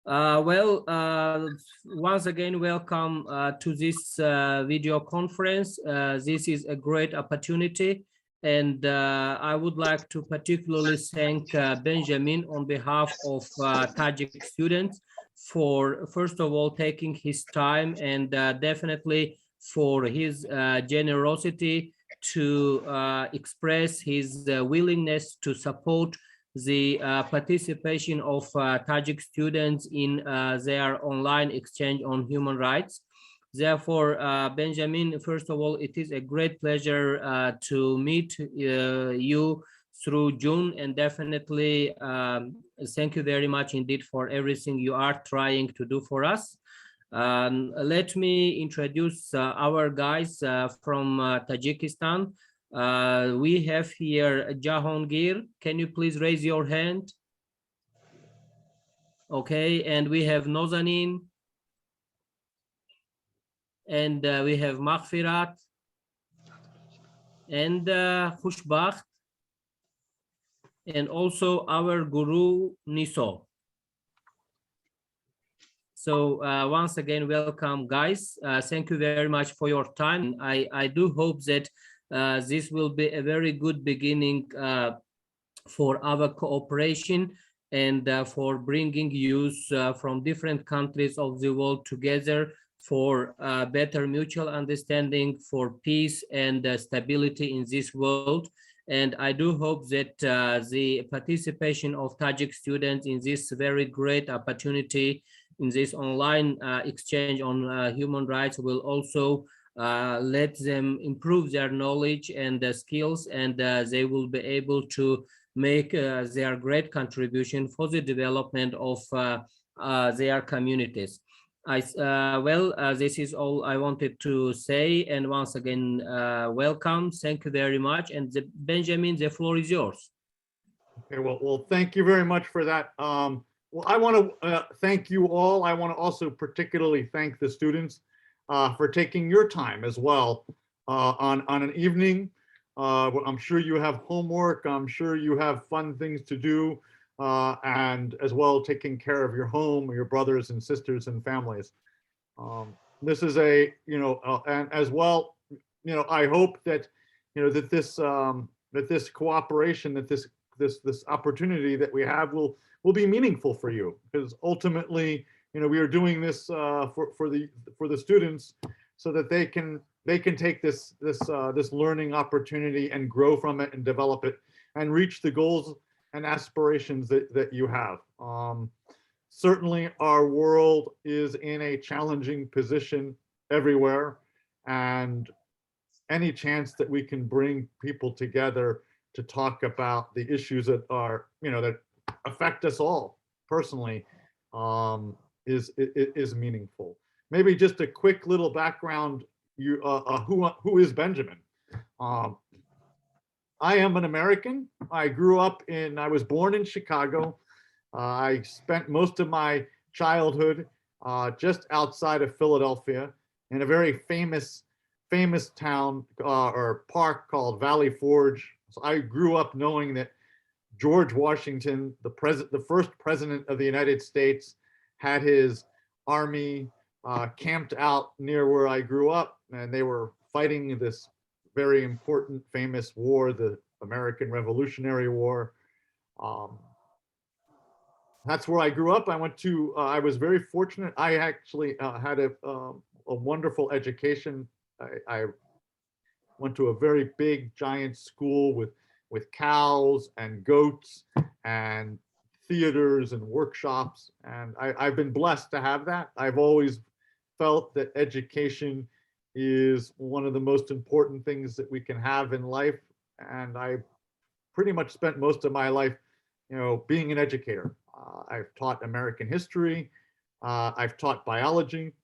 Once again, welcome to this video conference. This is a great opportunity, and I would like to particularly thank Benjamin on behalf of Tajik students for, first of all, taking his time and definitely for his generosity to express his willingness to support the participation of Tajik students in their online exchange on human rights. Therefore, Benjamin, first of all, it is a great pleasure to meet you through June, and definitely thank you very much indeed for everything you are trying to do for us. Let me introduce our guys from Tajikistan. We have here Jahongir. Can you please raise your hand? Okay, and we have Nozanin, and we have Maghfirat, and Khushbakht, and also our Guru Niso. So once again, welcome, guys. Thank you very much for your time. I do hope that this will be a very good beginning for our cooperation and for bringing youth from different countries of the world together for better mutual understanding, for peace and stability in this world. And I do hope that the participation of Tajik students in this very great opportunity in this online exchange on human rights will also let them improve their knowledge and skills, and they will be able to make their great contribution for the development of their communities. This is all I wanted to say, and once again, welcome. Thank you very much. And Benjamin, the floor is yours. Okay, well, thank you very much for that. Well, I want to thank you all. I want to also particularly thank the students for taking your time as well on an evening. I'm sure you have homework. I'm sure you have fun things to do, and as well taking care of your home, your brothers and sisters and families. This is a, and as well, I hope that, that this cooperation, that this opportunity that we have will be meaningful for you, because ultimately, we are doing this for the students so that they can take this learning opportunity and grow from it and develop it and reach the goals and aspirations that you have. Certainly our world is in a challenging position everywhere, and any chance that we can bring people together to talk about the issues that are, that affect us all personally, is meaningful. Maybe just a quick little background. Who is Benjamin? I am an American. I was born in Chicago. I spent most of my childhood just outside of Philadelphia in a very famous town or park called Valley Forge. So I grew up knowing that George Washington, the first president of the United States, had his army camped out near where I grew up, and they were fighting this very important, famous war, the American Revolutionary War. That's where I grew up. I was very fortunate. I actually had a wonderful education. I went to a very big, giant school with cows and goats and theaters and workshops. And I've been blessed to have that. I've always felt that education is one of the most important things that we can have in life. And I pretty much spent most of my life, being an educator. I've taught American history. I've taught biology.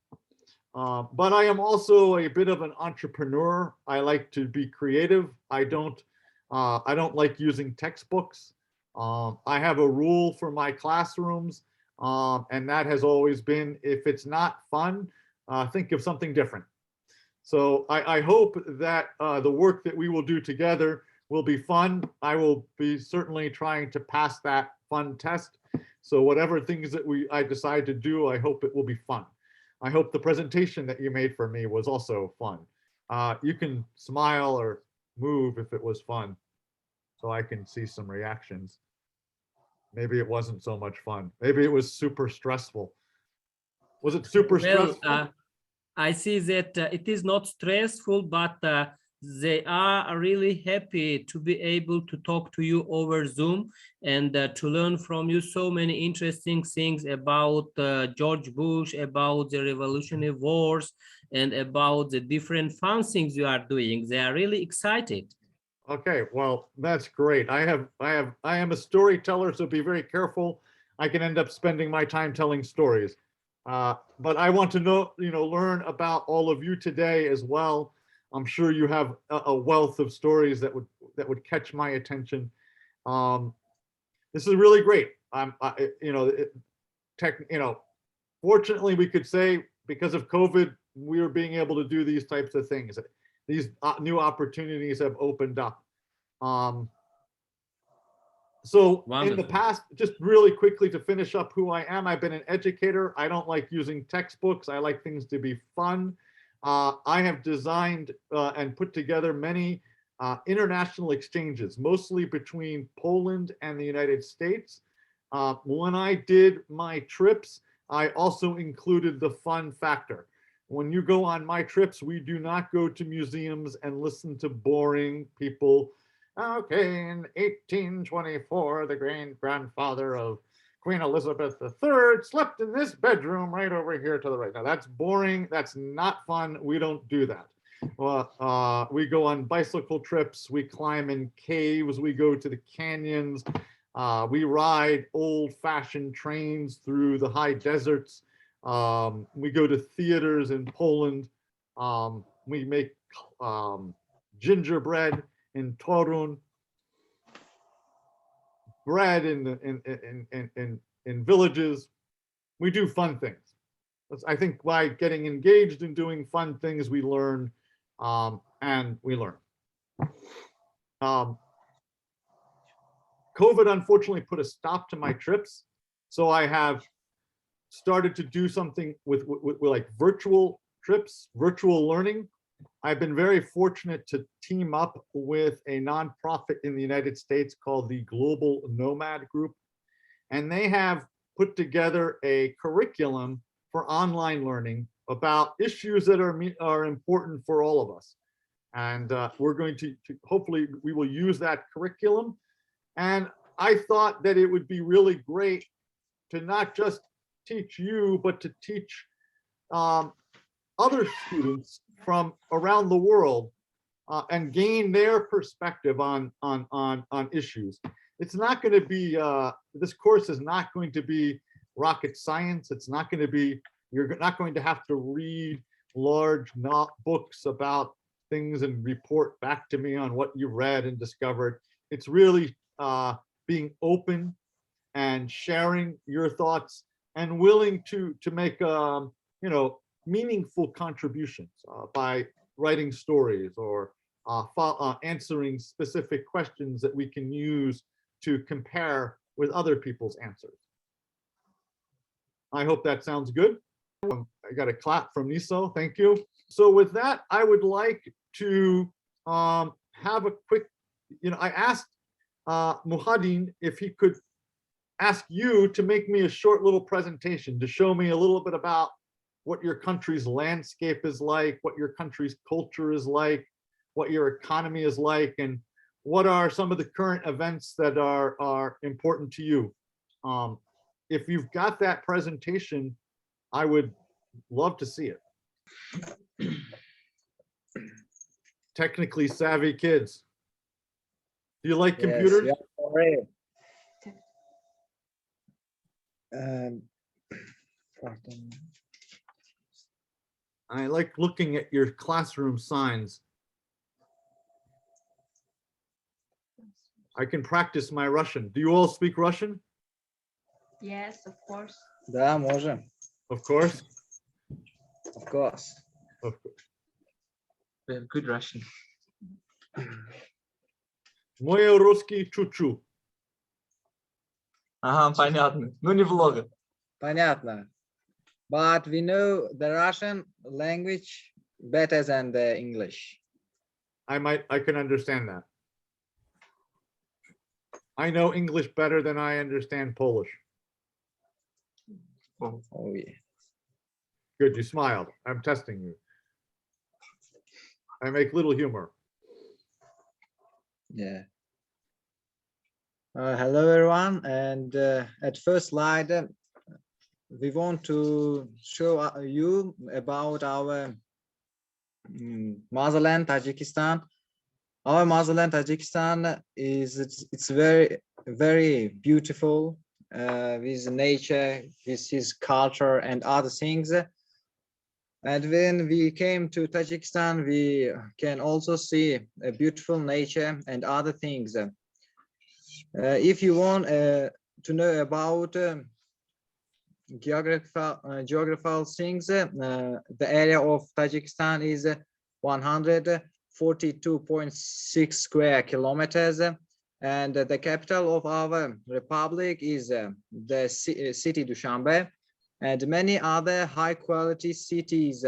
But I am also a bit of an entrepreneur. I like to be creative. I don't like using textbooks. I have a rule for my classrooms, and that has always been, if it's not fun, think of something different. So I hope that the work that we will do together will be fun. I will be certainly trying to pass that fun test. So whatever things that I decide to do, I hope it will be fun. I hope the presentation that you made for me was also fun. You can smile or move if it was fun, so I can see some reactions. Maybe it wasn't so much fun. Maybe it was super stressful. Was it super stressful? I see that it is not stressful, but they are really happy to be able to talk to you over Zoom and to learn from you so many interesting things about George Bush, about the Revolutionary Wars, and about the different fun things you are doing. They are really excited. Okay, well, that's great. I am a storyteller, so be very careful. I can end up spending my time telling stories. But I want to learn about all of you today as well. I'm sure you have a wealth of stories that would catch my attention. This is really great. Fortunately, we could say because of COVID, we are being able to do these types of things. These new opportunities have opened up. So Wonderful. In the past, just really quickly to finish up who I am, I've been an educator. I don't like using textbooks. I like things to be fun. I have designed and put together many international exchanges, mostly between Poland and the United States. When I did my trips, I also included the fun factor. When you go on my trips, we do not go to museums and listen to boring people. Okay, in 1824, the great-grandfather of Queen Elizabeth III slept in this bedroom right over here to the right. Now that's boring. That's not fun. We don't do that. We go on bicycle trips. We climb in caves. We go to the canyons. We ride old-fashioned trains through the high deserts. We go to theaters in Poland. We make gingerbread in Torun, bread in villages. We do fun things. I think by getting engaged in doing fun things, we learn, and we learn. COVID unfortunately put a stop to my trips, so I have started to do something with like virtual trips, virtual learning. I've been very fortunate to team up with a nonprofit in the United States called the Global Nomad Group, and they have put together a curriculum for online learning about issues that are important for all of us. And we're going to hopefully we will use that curriculum. And I thought that it would be really great to not just teach you, but to teach other students from around the world and gain their perspective on issues. It's not going to be, this course is not going to be rocket science. It's not going to be, you're not going to have to read large books about things and report back to me on what you read and discovered. It's really being open and sharing your thoughts and willing to make meaningful contributions by writing stories or answering specific questions that we can use to compare with other people's answers. I hope that sounds good. I got a clap from Niso, thank you. So with that, I would like to have a quick, I asked Muhadin if he could ask you to make me a short little presentation to show me a little bit about what your country's landscape is like, what your country's culture is like, what your economy is like, and what are some of the current events that are important to you. If you've got that presentation, I would love to see it. Technically savvy kids. Do you like computers? Yes, I like looking at your classroom signs. I can practice my Russian. Do you all speak Russian? Yes, of course. Да, можем. Of course. Of course. Of course. We have good Russian. Мой русский чуть-чуть. Ага, понятно. Ну, немного. Понятно. But we know the Russian language better than the English. I can understand that. I know English better than I understand Polish. Oh, Oh yeah. Good, you smiled. I'm testing you. I make little humor. Yeah. Hello everyone, and at first slide we want to show you about our motherland Tajikistan. Our motherland Tajikistan is it's very beautiful with nature, with his culture and other things. And when we came to Tajikistan, we can also see a beautiful nature and other things. If you want to know about geographical things, the area of Tajikistan is 142.6 square kilometers, and the capital of our republic is the city Dushanbe, and many other high-quality cities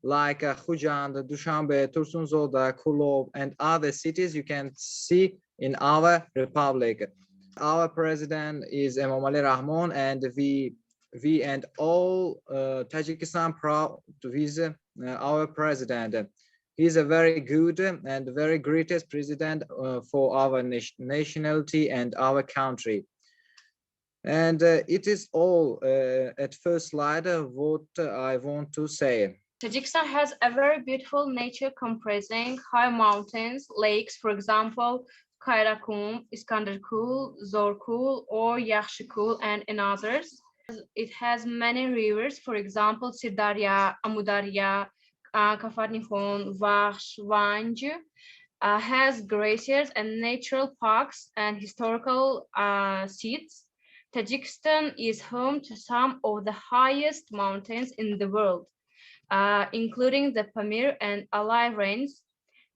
like Khujand, Dushanbe, Tursunzoda, Kulov, and other cities you can see in our republic. Our president is Emomali Rahman, and we and all Tajikistan proud to visit our president. He's a very good and very greatest president for our nationality and our country. And it is all at first slide what I want to say. Tajikistan has a very beautiful nature comprising high mountains, lakes, for example, Kayrakum, Iskandarkul, Zorkul, or Yakhshikul, and in others. It has many rivers, for example, Sirdarya, Amudarya, Kafarnihon, Vakhsh, Vanj, has glaciers and natural parks and historical sites. Tajikistan is home to some of the highest mountains in the world, including the Pamir and Alai ranges.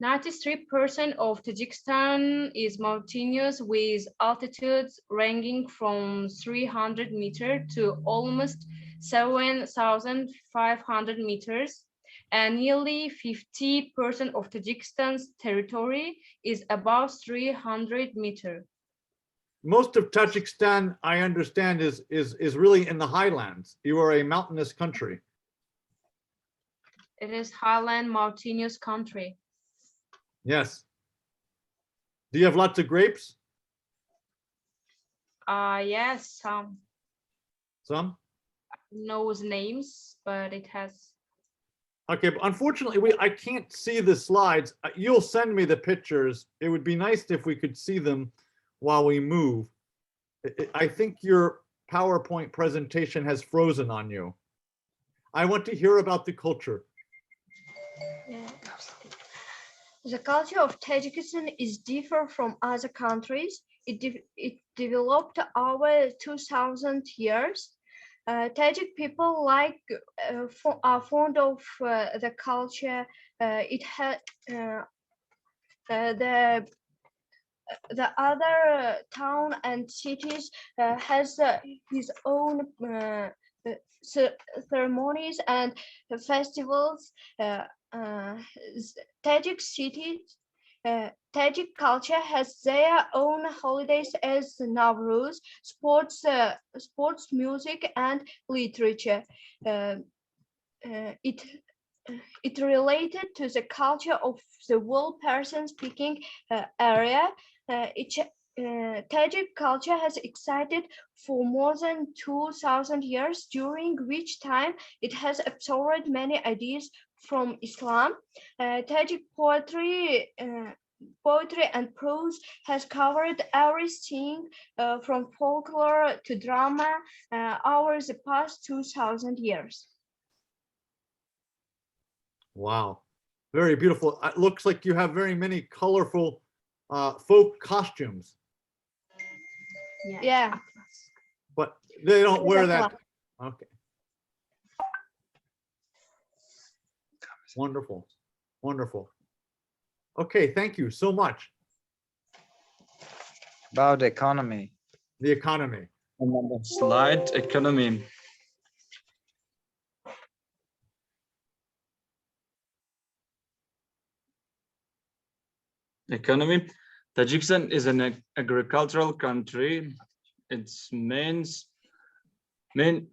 93% of Tajikistan is mountainous, with altitudes ranging from 300 meters to almost 7,500 meters, and nearly 50% of Tajikistan's territory is above 300 meters. Most of Tajikistan, I understand, is really in the highlands. You are a mountainous country. It is highland mountainous country. Yes. Do you have lots of grapes? Yes, some. Some? Knows names, but it has. Okay, but unfortunately, I can't see the slides. You'll send me the pictures. It would be nice if we could see them while we move. I think your PowerPoint presentation has frozen on you. I want to hear about the culture. Yeah. The culture of Tajikistan is different from other countries. It developed over 2,000 years. Tajik people are fond of the culture. It has the other town and cities has his own ceremonies and festivals. Tajik cities, Tajik culture has their own holidays as Nowruz, sports, music, and literature. It related to the culture of the whole person-speaking area. Tajik culture has existed for more than 2,000 years, during which time it has absorbed many ideas from Islam. Tajik poetry and prose has covered everything from folklore to drama over the past 2,000 years. Wow, very beautiful. It looks like you have very many colorful folk costumes. Yeah. But they don't wear that. Okay. Wonderful, wonderful. Okay, thank you so much. About the economy. The economy. Another slide, economy. Economy. Tajikistan is an agricultural country. Its main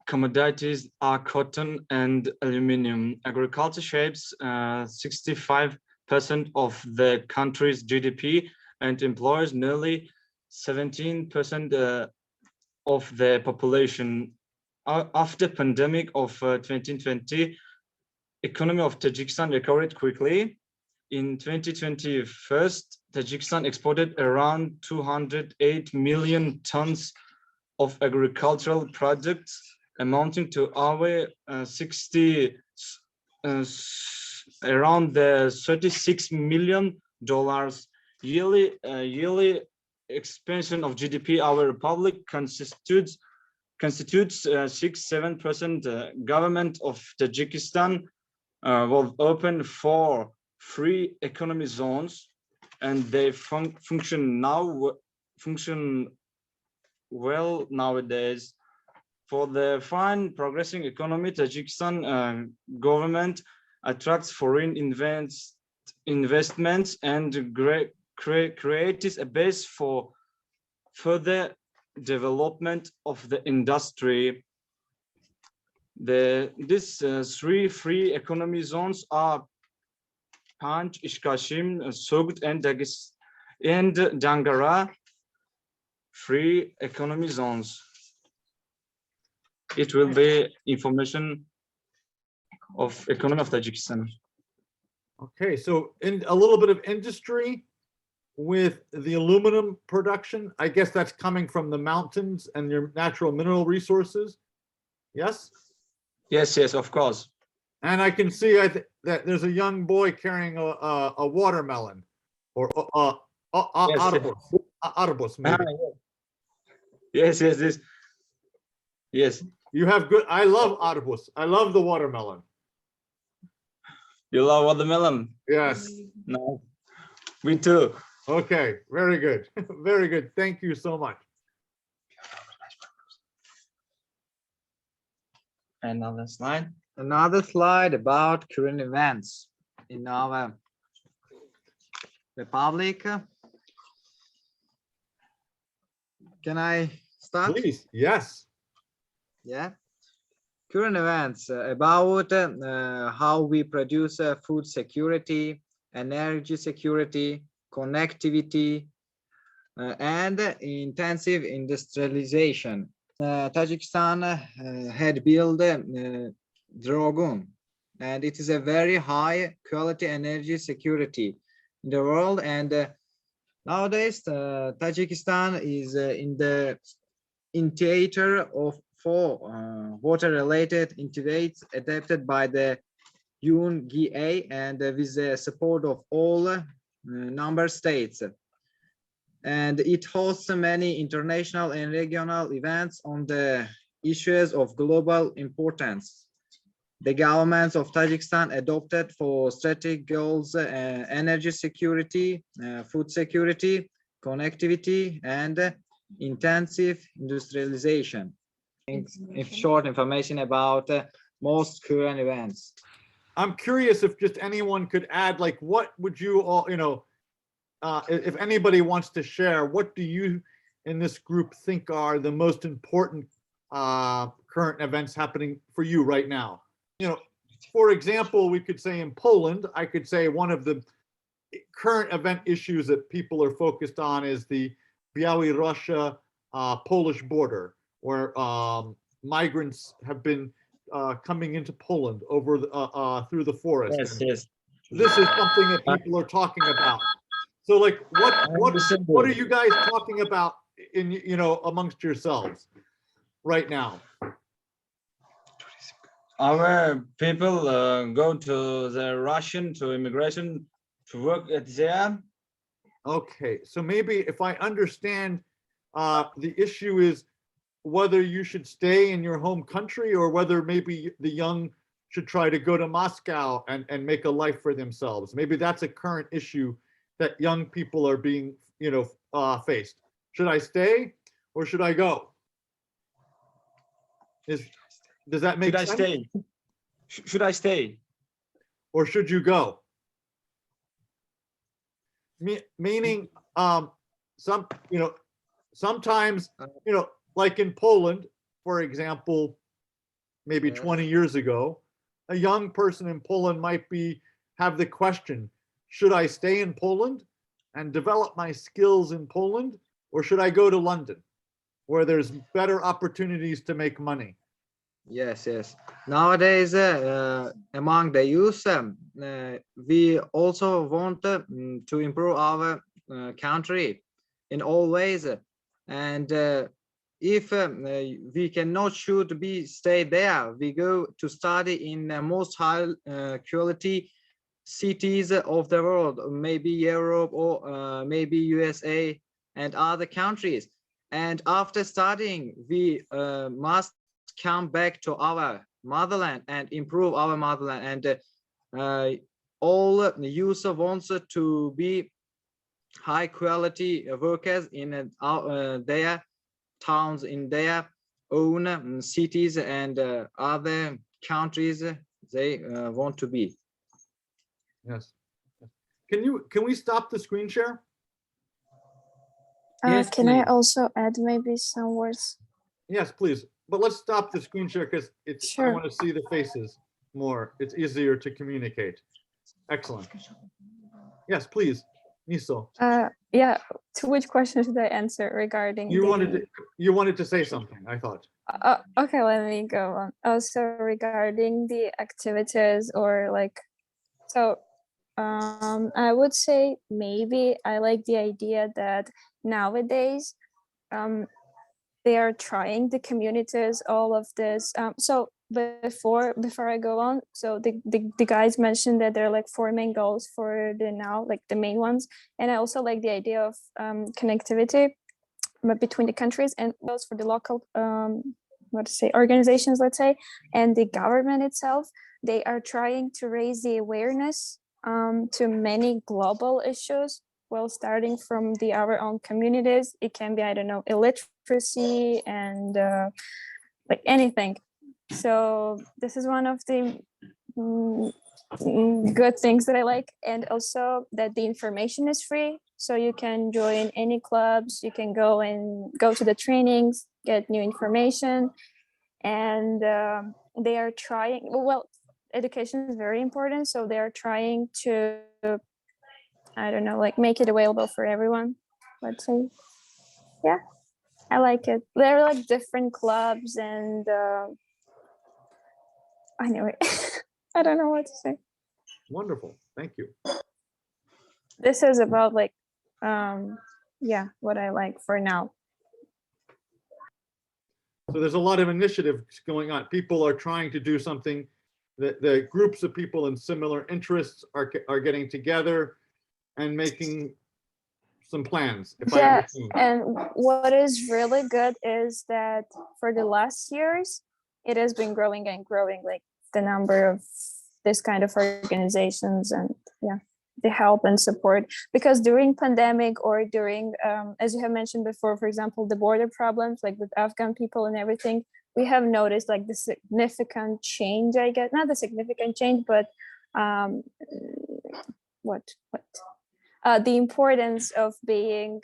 commodities are cotton and aluminium. Agriculture shapes 65% of the country's GDP and employs nearly 17% of the population. After pandemic of 2020, economy of Tajikistan recovered quickly. In 2021, Tajikistan exported around 208 million tons of agricultural products, amounting to over around the $36 million. Yearly expansion of GDP. Our republic constitutes 6-7%. Government of Tajikistan was open for free economy zones, and they function well nowadays. For the fine progressing economy, Tajikistan government attracts foreign investments and creates a base for further development of the industry. These three free economy zones are Panch, Ishkashim, Sogd, and Dangara free economy zones. It will be information of economy of Tajikistan. Okay, so in a little bit of industry with the aluminum production, I guess that's coming from the mountains and your natural mineral resources. Yes? Yes, of course. And I can see that there's a young boy carrying a watermelon or arbus, maybe. Yes. You have good. I love arbus. I love the watermelon. You love watermelon? Yes. No, me too. Okay, very good. Very good. Thank you so much. Another slide. Another slide about current events in our republic. Can I start? Please, yes. Yeah. Current events about how we produce food security, energy security, connectivity, and intensive industrialization. Tajikistan had built Dragon, and it is a very high quality energy security in the world. And nowadays, Tajikistan is in theater of 4 water-related initiatives adapted by the UNGA and with the support of all member states. And it hosts many international and regional events on the issues of global importance. The governments of Tajikistan adopted for strategic goals energy security, food security, connectivity, and intensive industrialization. If short information about most current events. I'm curious if just anyone could add, like, what would you all, if anybody wants to share, what do you in this group think are the most important current events happening for you right now? For example, we could say in Poland, I could say one of the current event issues that people are focused on is the Białorussia Polish border, where migrants have been coming into Poland over through the forest. Yes. This is something that people are talking about. So, like, what are you guys talking about in amongst yourselves right now? Our people go to the Russian to immigration to work at there. Okay, so maybe if I understand, the issue is whether you should stay in your home country or whether maybe the young should try to go to Moscow and make a life for themselves. Maybe that's a current issue that young people are being, faced. Should I stay or should I go? Does that make Should I sense? stay? Should I stay? Or should you go? Meaning, sometimes, like in Poland, for example, maybe Yes. 20 years ago, a young person in Poland might have the question, should I stay in Poland and develop my skills in Poland, or should I go to London, where there's better opportunities to make money? Yes, yes. Nowadays, among the youth, we also want to improve our country in all ways. And if we cannot stay there, we go to study in the most high quality cities of the world, maybe Europe or maybe USA and other countries. And after studying, we must come back to our motherland and improve our motherland. And all youth wants to be high quality workers in their towns, in their own cities and other countries they want to be. Yes. Can we stop the screen share? Yes, Can I please. also add maybe some words? Yes, please. But let's stop the screen share because I Sure. want to see the faces more. It's easier to communicate. Excellent. Yes, please. Niso, Yeah, to which question should I answer regarding you the... wanted to say something, I thought. Okay, let me go on. Also regarding the activities or like, so I would say maybe I like the idea that nowadays they are trying, the communities, all of this. So before I go on, so the guys mentioned that there are like 4 main goals for the now, like the main ones. And I also like the idea of connectivity between the countries and those for the local organizations, let's say, and the government itself. They are trying to raise the awareness to many global issues, well, starting from our own communities. It can be, I don't know, illiteracy and like anything. So this is one of the good things that I like. And also that the information is free. So you can join any clubs, you can go to the trainings, get new information. And they are trying, well, education is very important. So they are trying to, I don't know, like make it available for everyone, let's say. Yeah, I like it. There are like different clubs and anyway, I don't know what to say. Wonderful. Thank you. This is about like, yeah, what I like for now. So there's a lot of initiatives going on. People are trying to do something. The groups of people in similar interests are getting together and making some plans. If I Yeah, understand. and what is really good is that for the last years, it has been growing and growing, like the number of this kind of organizations and yeah, the help and support. Because during pandemic or during, as you have mentioned before, for example, the border problems, like with Afghan people and everything, we have noticed like the significant change, I guess, not the significant change, but the importance of being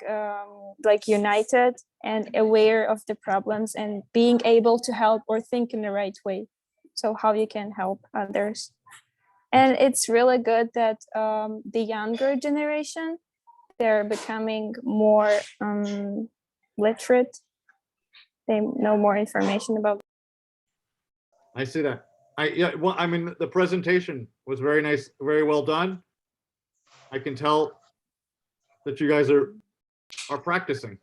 like united and aware of the problems and being able to help or think in the right way. So how you can help others. And it's really good that the younger generation, they're becoming more literate. They know more information about. I see that. Well, I mean, the presentation was very nice, very well done. I can tell that you guys are practicing.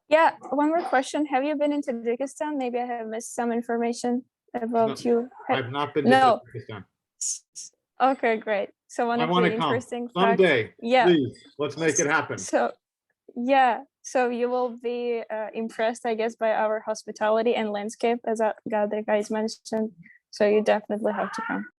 Yeah, one more question. Have you been in Tajikistan? Maybe I have missed some information about you. I've not been to No. Tajikistan. Okay, great. So one I of want the to come interesting facts. someday. Yeah. Please, let's make it happen. So, yeah. So you will be impressed, I guess, by our hospitality and landscape, as the guys mentioned. So you definitely have to come.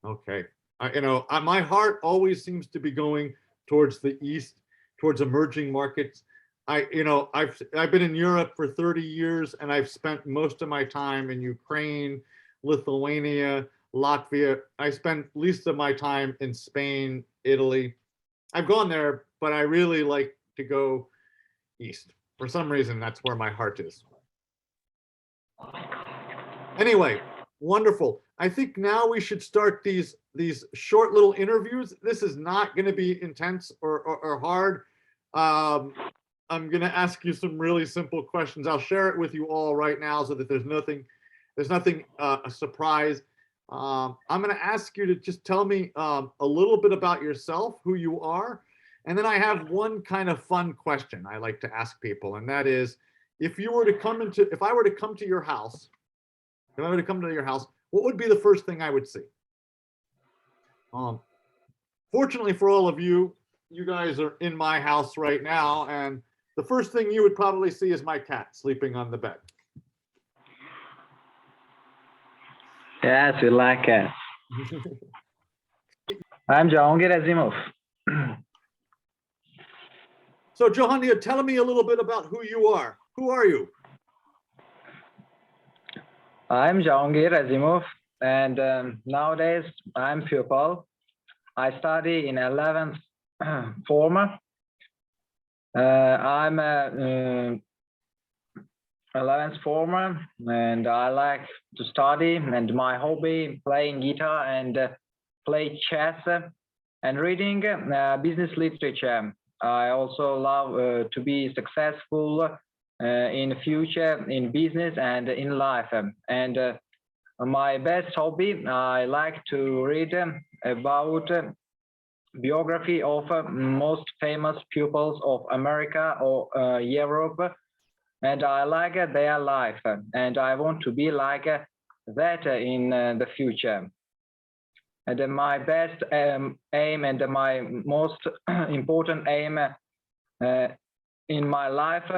Okay. My heart always seems to be going towards the east, towards emerging markets. I've been in Europe for 30 years, and I've spent most of my time in Ukraine, Lithuania, Latvia. I spent least of my time in Spain, Italy. I've gone there, but I really like to go east. For some reason, that's where my heart is. Anyway, wonderful. I think now we should start these short little interviews. This is not going to be intense or hard. I'm going to ask you some really simple questions. I'll share it with you all right now so that there's nothing a surprise. I'm going to ask you to just tell me a little bit about yourself, who you are. And then I have one kind of fun question I like to ask people. And that is, if I were to come to your house, what would be the first thing I would see? Fortunately for all of you, you guys are in my house right now, and the first thing you would probably see is my cat sleeping on the bed. Yes, we like cats. I'm Jahangir Azimov. So Jahangir, tell me a little bit about who you are. Who are you? I'm Jahangir Azimov, and nowadays I'm pupil. I study in 11th form. I'm a 11th form, and I like to study, and my hobby playing guitar and play chess and reading business literature. I also love to be successful in the future in business and in life. And my best hobby, I like to read about biography of most famous pupils of America or Europe, and I like their life, and I want to be like that in the future. And my best aim and my most important aim in my life,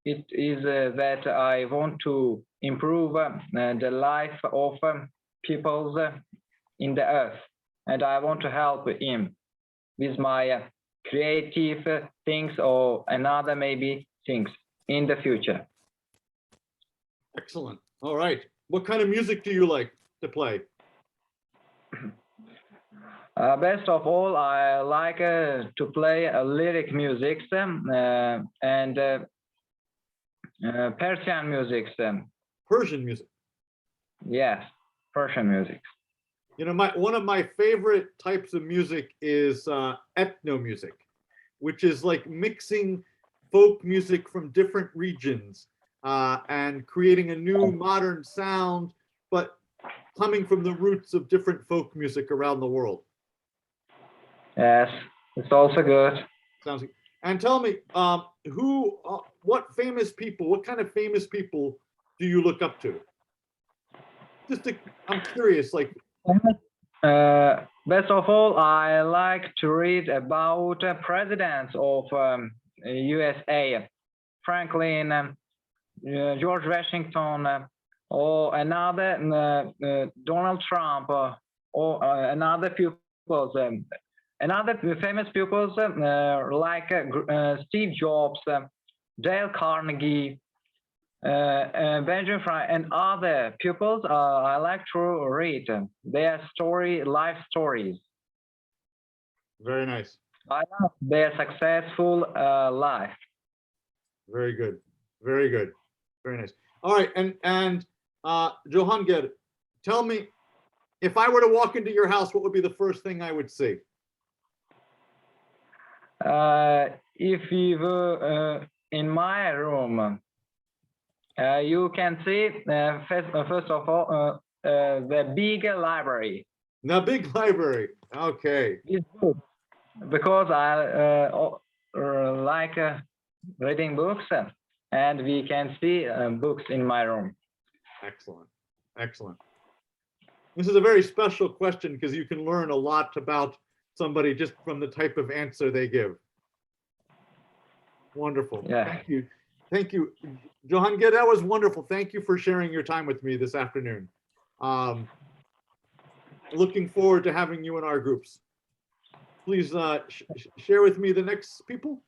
it is that I want to improve the life of peoples in the earth, and I want to help him with my creative things or another maybe things in the future. Excellent. All right. What kind of music do you like to play? Best of all, I like to play lyric music and Persian music. Persian music. Yes, Persian music. You know, one of my favorite types of music is ethno music, which is like mixing folk music from different regions and creating a new modern sound, but coming from the roots of different folk music around the world. Yes, it's also good. Sounds good. And tell me, what kind of famous people do you look up to? I'm curious, like. Best of all, I like to read about presidents of USA, Franklin, George Washington, or another Donald Trump, or another pupils. Another famous pupils like Steve Jobs, Dale Carnegie, Benjamin Burg, and other pupils. I like to read their life stories. Very nice. I love their successful life. Very good. Very good. Very nice. All right, and Jahangir, tell me, if I were to walk into your house, what would be the first thing I would see? If you were in my room, you can see first of all the big library. The big library. Okay. It's good because I like reading books, and we can see books in my room. Excellent. Excellent. This is a very special question because you can learn a lot about somebody just from the type of answer they give. Wonderful. Yeah. Thank you. Thank you. Jahangir, that was wonderful. Thank you for sharing your time with me this afternoon. Looking forward to having you in our groups. Please share with me the next people.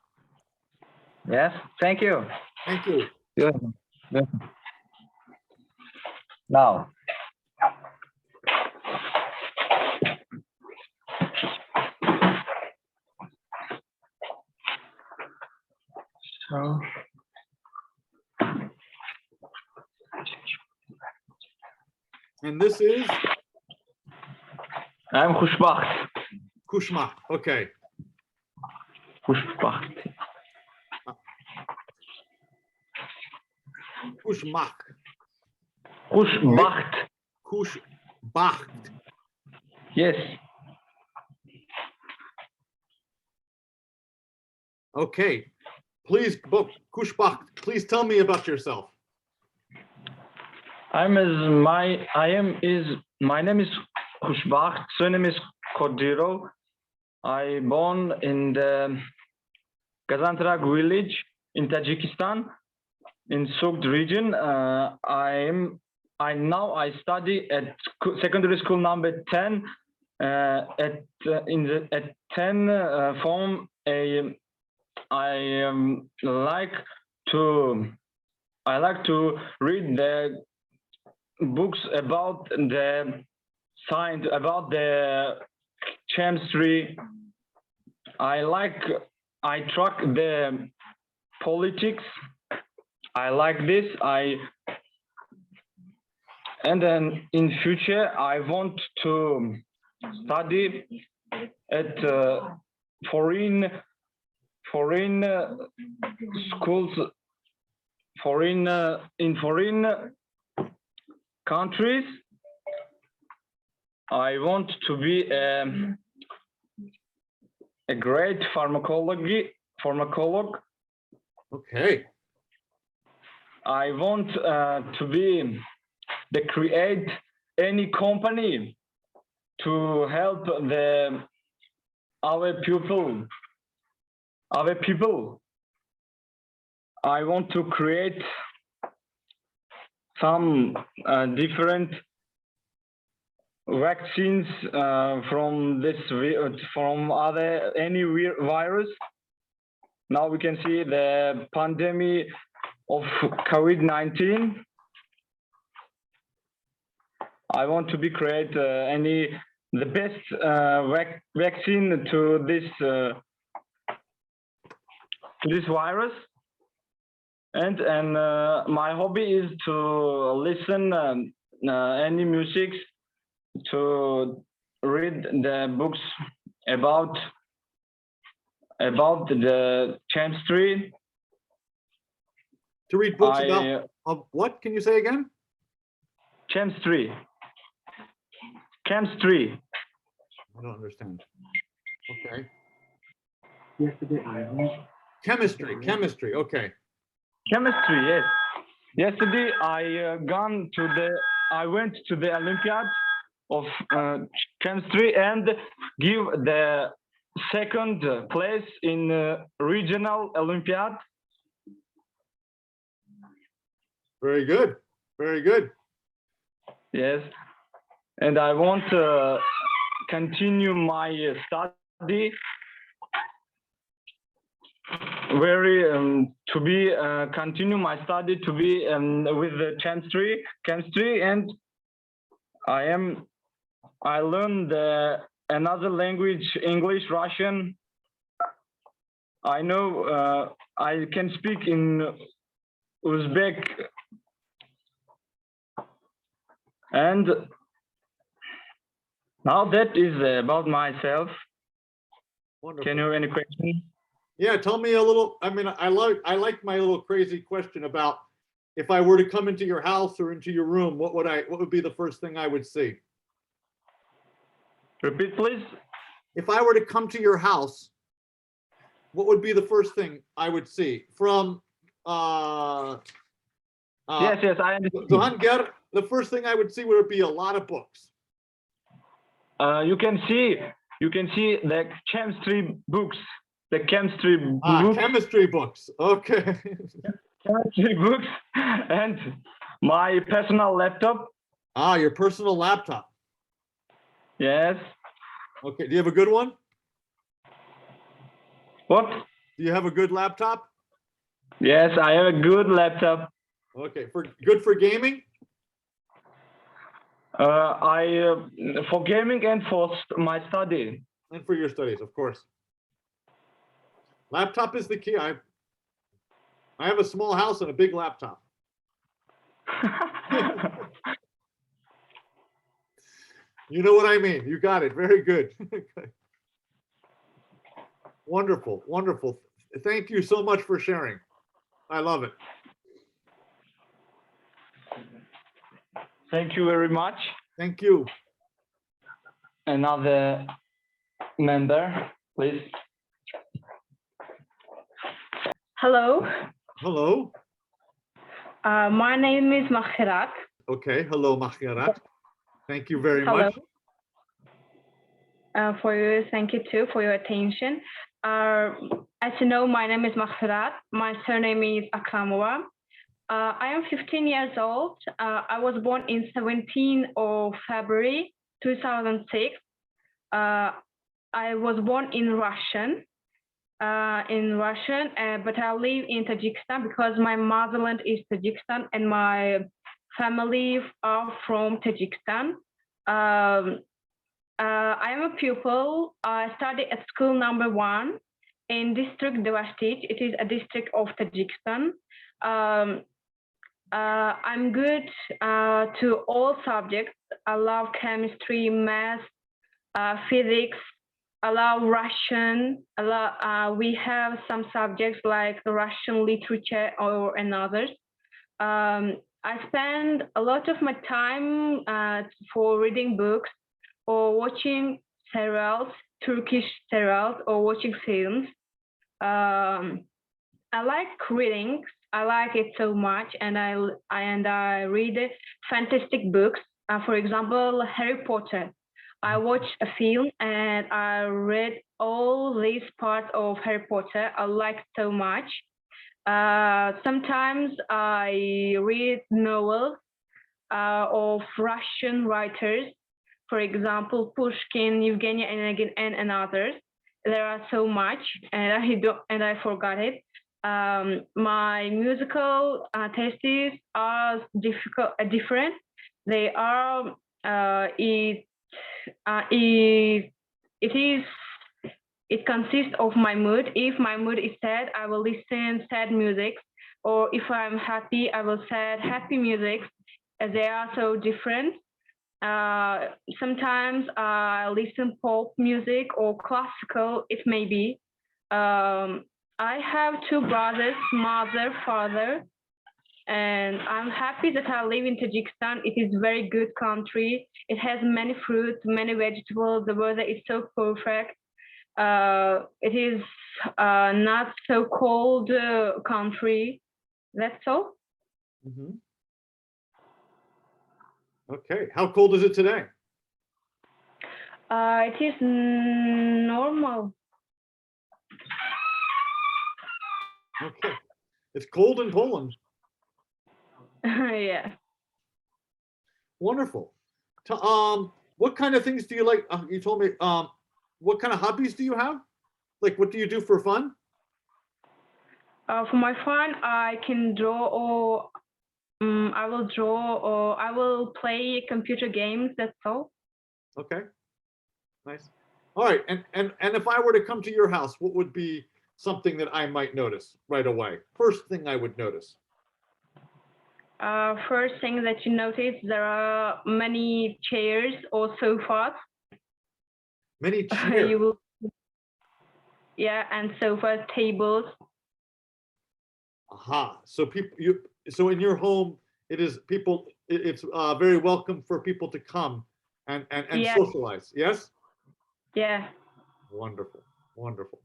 Yes, thank you. Thank you. Good. Good. Now. So. And this is I'm Khushbacht. Kushma. Okay. Khushbacht. Kushmak. Khushbacht. Kushbacht. Yes. Okay. Please, Kushbacht, please tell me about yourself. My name is Khushbacht. Surname is Kodiro. I born in the Gazantrak village in Tajikistan, in Sogt region. I study at secondary school number 10. At 10 form I like to read the books about the science, about the chemistry. I track the politics. I like this. And then in future I want to study at foreign schools, in foreign countries. I want to be a great pharmacolog. Okay. I want to create any company to help our people. I want to create some different vaccines from any virus. Now we can see the pandemic of COVID-19. I want to create the best vaccine to this virus. And my hobby is to listen any music, to read the books about the chemistry. To read books of what? Can you say again? Chemistry. I don't understand. Okay. Chemistry. Okay. Chemistry, yes. Yesterday I went to the Olympiad of chemistry and give the second place in regional Olympiad. Very good. Yes, and I want to continue my study. Continue my study to be with the chemistry, and I learned another language, English, Russian. I know I can speak in Uzbek, and now that is about myself. Wonderful. Can you have any questions? Yeah, tell me a little. I mean, I like my little crazy question about if I were to come into your house or into your room, what would be the first thing I would see? Repeat, please. If I were to come to your house, what would be the first thing I would see? From yes, I understand. The first thing I would see would be a lot of books. You can see the chemistry books. The chemistry books. Chemistry books. Okay. Chemistry books and my personal laptop. Your personal laptop. Yes. Okay. Do you have a good one? What? Do you have a good laptop? Yes, I have a good laptop. Okay, good for gaming? For gaming and for my study. And for your studies, of course. Laptop is the key. I have a small house and a big laptop. You know what I mean. You got it. Very good. Wonderful, wonderful. Thank you so much for sharing. I love it. Thank you very much. Thank you. Another member, please. Hello. Hello. My name is Makhirat. Okay. Hello, Makhirat. Thank you very Hello. much. Thank you too for your attention. As you know, my name is Makhirat. My surname is Akramova. I am 15 years old. I was born in 17th of February 2006. I was born in Russian, but I live in Tajikistan because my motherland is Tajikistan and my family are from Tajikistan. I am a pupil. I study at school number 1 in district Devashtich. It is a district of Tajikistan. I'm good to all subjects. I love chemistry, math, physics. I love Russian. We have some subjects like Russian literature and others. I spend a lot of my time for reading books or watching serials, Turkish serials, or watching films. I like reading. I like it so much, and I read fantastic books. For example, Harry Potter. I watched a film and I read all these parts of Harry Potter. I like so much. Sometimes I read novels of Russian writers. For example, Pushkin, Yevgeny Onegin, and others. There are so much, and I forgot it. My musical tastes are different. They are it consists of my mood. If my mood is sad, I will listen sad music, or if I'm happy, I will listen happy music. They are so different. Sometimes I listen pop music or classical. It may be. I have 2 brothers, mother, father, and I'm happy that I live in Tajikistan. It is a very good country. It has many fruits, many vegetables. The weather is so perfect. It is not so cold country. That's all. Mm-hmm. Okay. How cold is it today? It is normal. Okay. It's cold in Poland. Yeah. Wonderful. What kind of things do you like? You told me, what kind of hobbies do you have? Like, what do you do for fun? For my fun, I can draw, or I will draw, or I will play computer games. That's all. Okay. Nice. All right. And if I were to come to your house, what would be something that I might notice right away? First thing I would notice. First thing that you notice, there are many chairs or sofas. Many chairs. Yeah, and sofas, tables. Aha. So so in your home, it's very welcome for people to come and Yeah. socialize. Yes. Yeah. Wonderful. Wonderful.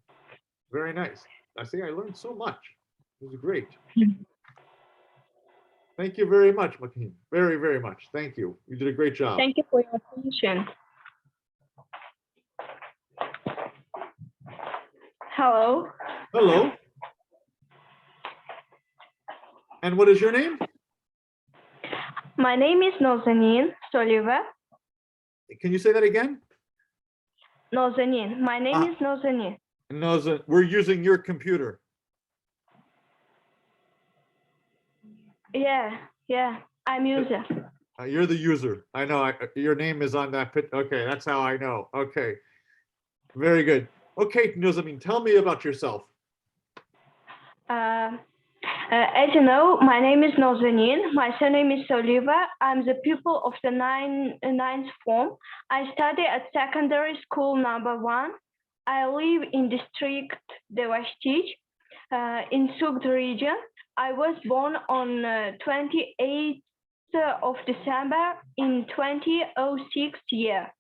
Very nice. I learned so much. It was great. Thank you very much, Makin. Very, very much. Thank you. You did a great job. Thank you for your attention. Hello. Hello. And what is your name? My name is Nazanin Soliva. Can you say that again? Nazanin. My name is Nazanin. Nazanin. We're using your computer. Yeah, I'm user. You're the user. I know. Your name is on that pit. Okay, that's how I know. Okay, very good. Okay, Nazamin, tell me about yourself. As you know, my name is Nazanin. My surname is Soliva. I'm the pupil of the ninth form. I study at secondary school number 1. I live in district Devashtich in Sugd region. I was born on 28th of December in 2006 year.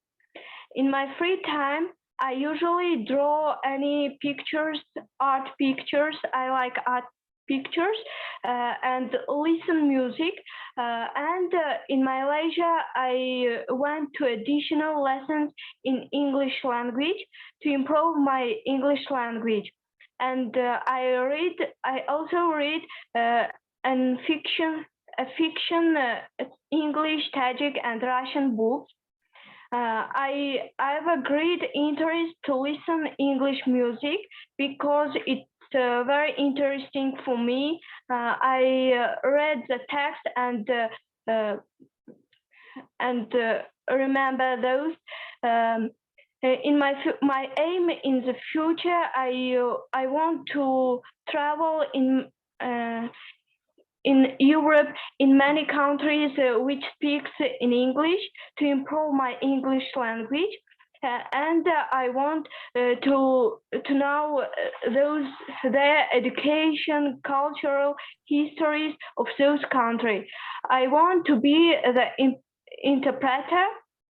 In my free time, I usually draw any pictures, art pictures. I like art pictures and listen music. And in my leisure, I went to additional lessons in English language to improve my English language. And I also read fiction, English, Tajik, and Russian books. I have a great interest to listen English music because it's very interesting for me. I read the text and remember those. In my aim in the future, I want to travel in Europe, in many countries which speaks in English, to improve my English language, and I want to know their education, cultural histories of those countries. I want to be the interpreter,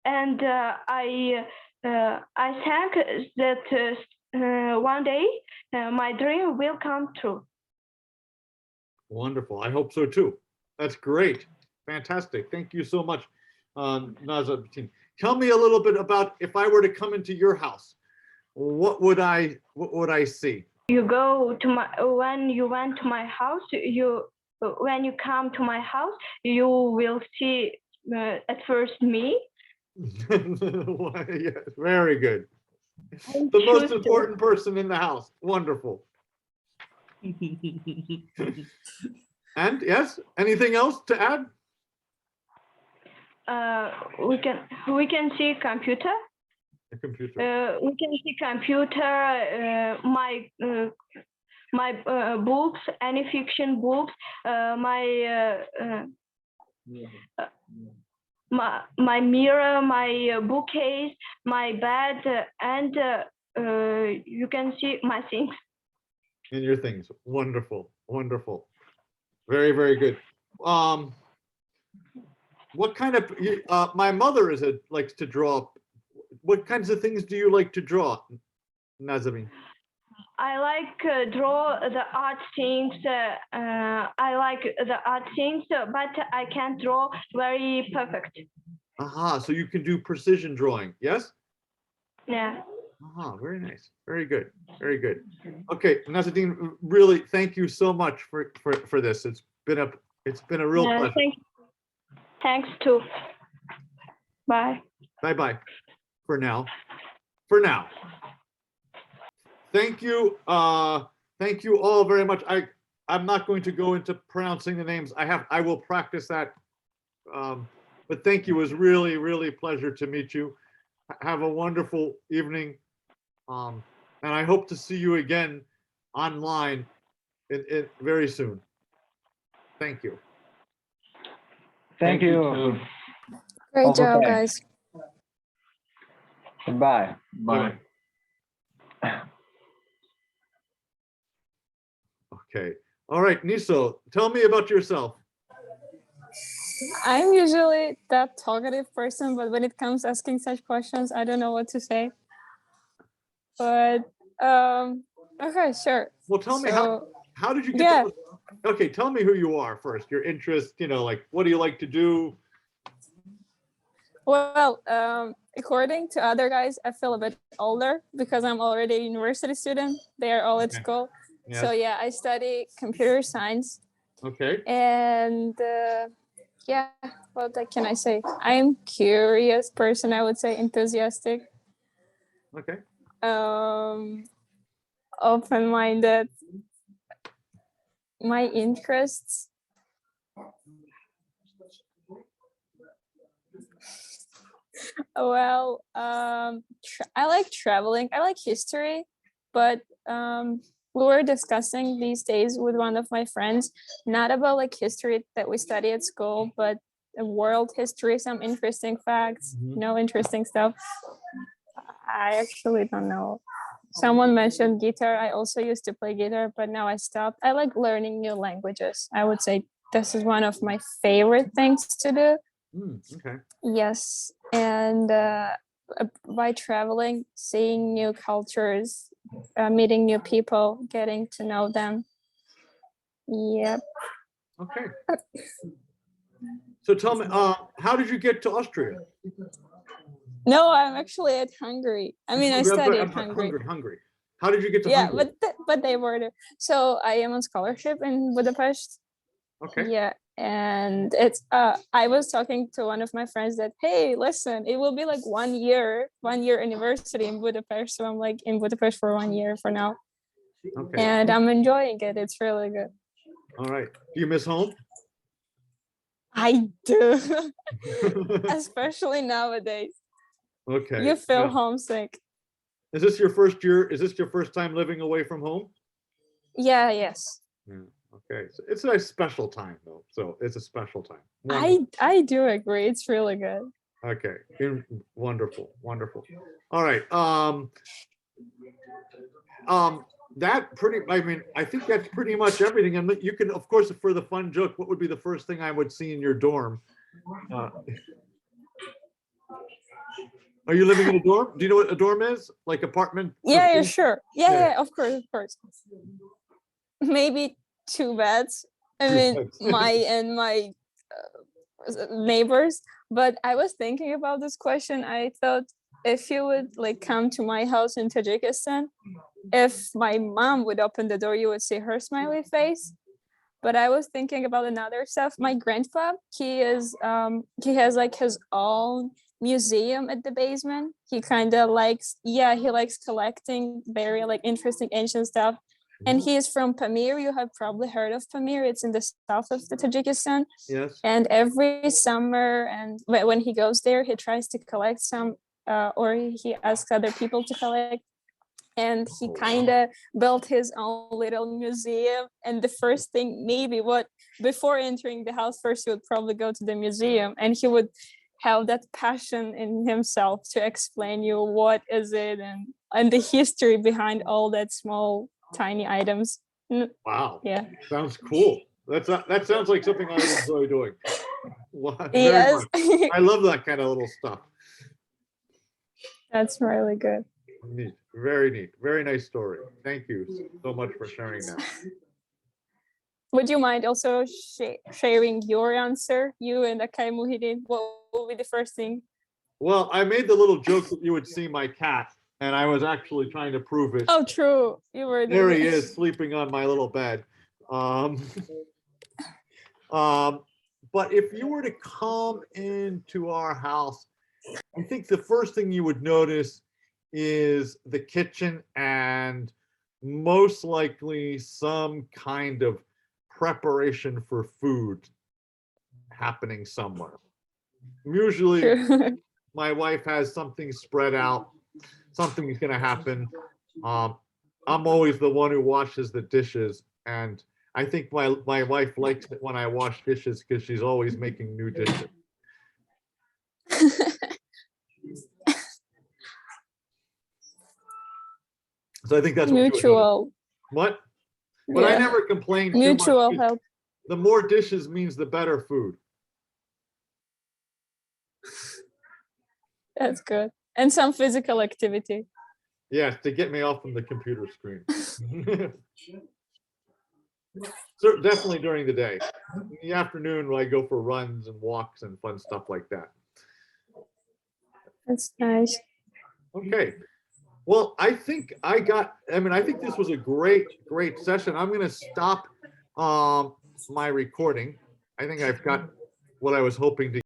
and I think that one day my dream will come true. Wonderful. I hope so too. That's great. Fantastic. Thank you so much, Nazamin. Tell me a little bit about, if I were to come into your house, what would I see? You go to when you went to my house, when you come to my house, you will see at first me. Yes, very good. The most important person in the house. Wonderful. And yes, anything else to add? We can see computer. A computer. We can see computer. My books, any fiction books. My mirror, my bookcase, my bed, and you can see my things. And your things. Wonderful. Wonderful. Very, very good. What kind of, my mother likes to draw. What kinds of things do you like to draw, Nazamin? I like draw the art things. I like the art things, but I can't draw very perfect. Aha, so you can do precision drawing, yes? Yeah. Ah, very nice. Very good. Very good. Okay, Nazamin, really thank you so much for this. It's been a real pleasure. Thanks too. Bye. Bye-bye. For now. For now. Thank you. Thank you all very much. I'm not going to go into pronouncing the names. I will practice that. But thank you. It was really, really a pleasure to meet you. Have a wonderful evening. And I hope to see you again online very soon. Thank you. Thank you. Great job, guys. Goodbye. Bye. Okay. All right, Niso, tell me about yourself. I'm usually that talkative person, but when it comes asking such questions, I don't know what to say. But okay, sure. Well, tell me how did you get? Yeah. Okay, tell me who you are first. Your interest, like what do you like to do? Well, according to other guys, I feel a bit older because I'm already a university student. They are all at school. Yes. So yeah, I study computer science. Okay. And yeah, what can I say? I'm curious person, I would say, enthusiastic. Okay. Open-minded. My interests, Well, I like traveling. I like history, but we were discussing these days with one of my friends, not about like history that we study at school, but world history, some interesting facts, interesting stuff. I actually don't know. Someone mentioned guitar. I also used to play guitar, but now I stopped. I like learning new languages. I would say this is one of my favorite things to do. Okay. Yes, and by traveling, seeing new cultures, meeting new people, getting to know them. Yep. Okay. So tell me, how did you get to Austria? No, I'm actually at Hungary. I mean, I studied at Hungary. Hungary. How did you get to Yeah, Hungary? but they were there. So I am on scholarship in Budapest. Okay. Yeah, and it's I was talking to one of my friends that, hey, listen, it will be like 1 year anniversary in Budapest. So I'm like in Budapest for 1 year for now. Okay. And I'm enjoying it. It's really good. All right. Do you miss home? I do, especially nowadays. Okay. You feel homesick. Is this your first year? Is this your first time living away from home? Yeah, yes. Yeah. Okay. So it's a special time though. So it's a special time. I do agree. It's really good. Okay. Wonderful. Wonderful. All right. I think that's pretty much everything. And you can, of course, for the fun joke, what would be the first thing I would see in your dorm? Are you living in a dorm? Do you know what a dorm is? Like apartment? Yeah, sure. Yeah, of course. Maybe 2 beds. I mean, my neighbors. But I was thinking about this question. I thought if you would like come to my house in Tajikistan, if my mom would open the door, you would see her smiley face. But I was thinking about another stuff. My grandpa, he has like his own museum at the basement. He kind of likes, he likes collecting very like interesting ancient stuff. And he is from Pamir. You have probably heard of Pamir. It's in the south of the Tajikistan. Yes. And every summer, and when he goes there, he tries to collect some, or he asks other people to collect. And he kind of built his own little museum. And the first thing, before entering the house, first he would probably go to the museum, and he would have that passion in himself to explain you what is it and the history behind all that small tiny items. Wow. Yeah. Sounds cool. That sounds like something I would enjoy doing. Yes. I love that kind of little stuff. That's really good. Neat. Very neat. Very nice story. Thank you so much for sharing that. Would you mind also sharing your answer? You and Akai Muhyiddin, what will be the first thing? Well, I made the little joke that you would see my cat, and I was actually trying to prove it. Oh, true. You were there. He is sleeping on my little bed. But if you were to come into our house, I think the first thing you would notice is the kitchen and most likely some kind of preparation for food happening somewhere. Usually my wife has something spread out, something's going to happen. I'm always the one who washes the dishes, and I think my wife likes it when I wash dishes because she's always making new dishes. So I think that's mutual. What? But I never complain. Mutual help. The more dishes means the better food. That's good. And some physical activity. Yes, to get me off from the computer screen. So definitely during the day. In the afternoon, I go for runs and walks and fun stuff like that. That's nice. Okay. Well, I think this was a great session. I'm going to stop my recording. I think I've got what I was hoping to